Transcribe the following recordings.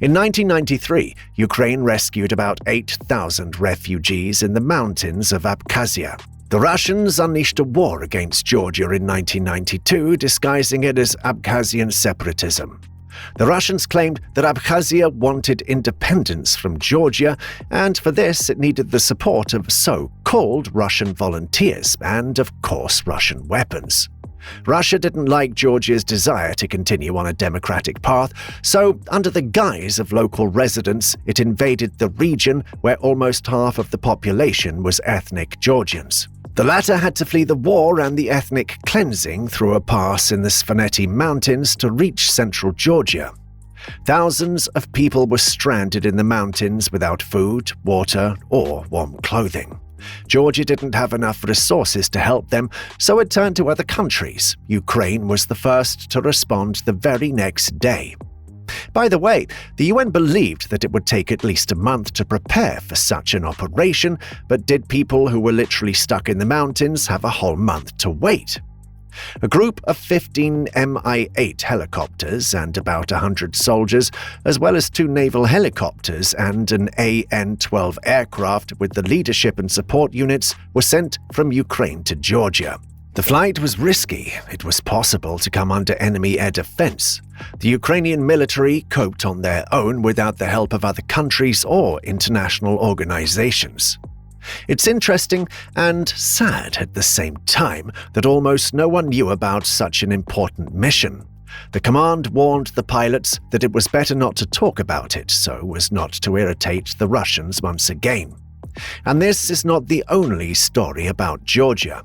In 1993, Ukraine rescued about 8,000 refugees in the mountains of Abkhazia. The Russians unleashed a war against Georgia in 1992, disguising it as Abkhazian separatism. The Russians claimed that Abkhazia wanted independence from Georgia, and for this it needed the support of so-called Russian volunteers and, of course, Russian weapons. Russia didn't like Georgia's desire to continue on a democratic path, so under the guise of local residents, it invaded the region where almost half of the population was ethnic Georgians. The latter had to flee the war and the ethnic cleansing through a pass in the Svaneti Mountains to reach central Georgia. Thousands of people were stranded in the mountains without food, water, or warm clothing. Georgia didn't have enough resources to help them, so it turned to other countries. Ukraine was the first to respond the very next day. By the way, the UN believed that it would take at least a month to prepare for such an operation, but did people who were literally stuck in the mountains have a whole month to wait? A group of 15 Mi-8 helicopters and about 100 soldiers, as well as 2 naval helicopters and an An-12 aircraft with the leadership and support units, were sent from Ukraine to Georgia. The flight was risky. It was possible to come under enemy air defense. The Ukrainian military coped on their own without the help of other countries or international organizations. It's interesting and sad at the same time that almost no one knew about such an important mission. The command warned the pilots that it was better not to talk about it so as not to irritate the Russians once again. And this is not the only story about Georgia.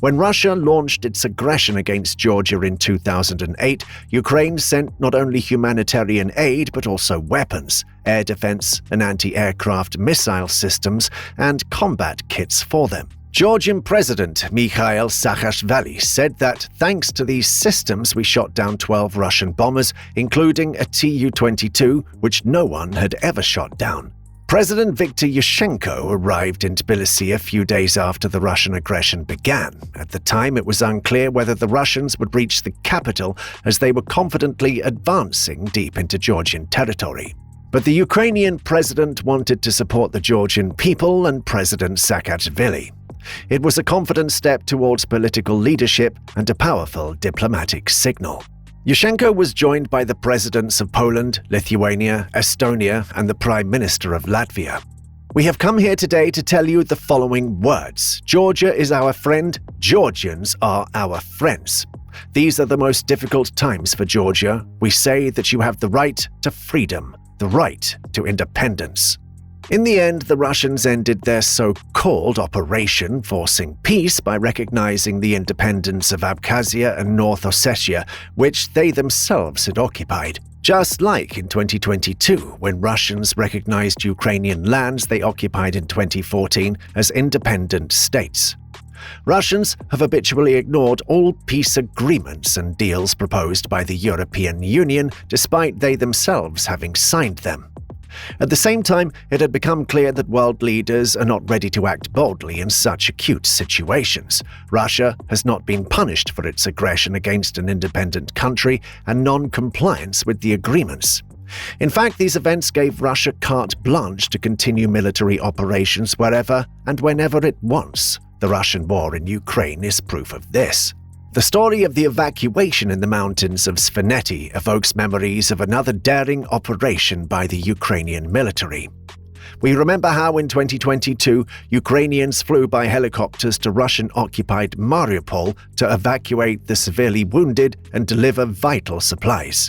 When Russia launched its aggression against Georgia in 2008, Ukraine sent not only humanitarian aid but also weapons, air defense and anti-aircraft missile systems, and combat kits for them. Georgian President Mikhail Saakashvili said that thanks to these systems we shot down 12 Russian bombers, including a Tu-22, which no one had ever shot down. President Viktor Yushchenko arrived in Tbilisi a few days after the Russian aggression began. At the time, it was unclear whether the Russians would reach the capital as they were confidently advancing deep into Georgian territory. But the Ukrainian president wanted to support the Georgian people and President Saakashvili. It was a confident step towards political leadership and a powerful diplomatic signal. Yushchenko was joined by the presidents of Poland, Lithuania, Estonia, and the Prime Minister of Latvia. We have come here today to tell you the following words. Georgia is our friend, Georgians are our friends. These are the most difficult times for Georgia. We say that you have the right to freedom, the right to independence. In the end, the Russians ended their so-called operation, forcing peace by recognizing the independence of Abkhazia and North Ossetia, which they themselves had occupied. Just like in 2022, when Russians recognized Ukrainian lands they occupied in 2014 as independent states. Russians have habitually ignored all peace agreements and deals proposed by the European Union, despite they themselves having signed them. At the same time, it had become clear that world leaders are not ready to act boldly in such acute situations. Russia has not been punished for its aggression against an independent country and non-compliance with the agreements. In fact, these events gave Russia carte blanche to continue military operations wherever and whenever it wants. The Russian war in Ukraine is proof of this. The story of the evacuation in the mountains of Svaneti evokes memories of another daring operation by the Ukrainian military. We remember how in 2022, Ukrainians flew by helicopters to Russian-occupied Mariupol to evacuate the severely wounded and deliver vital supplies.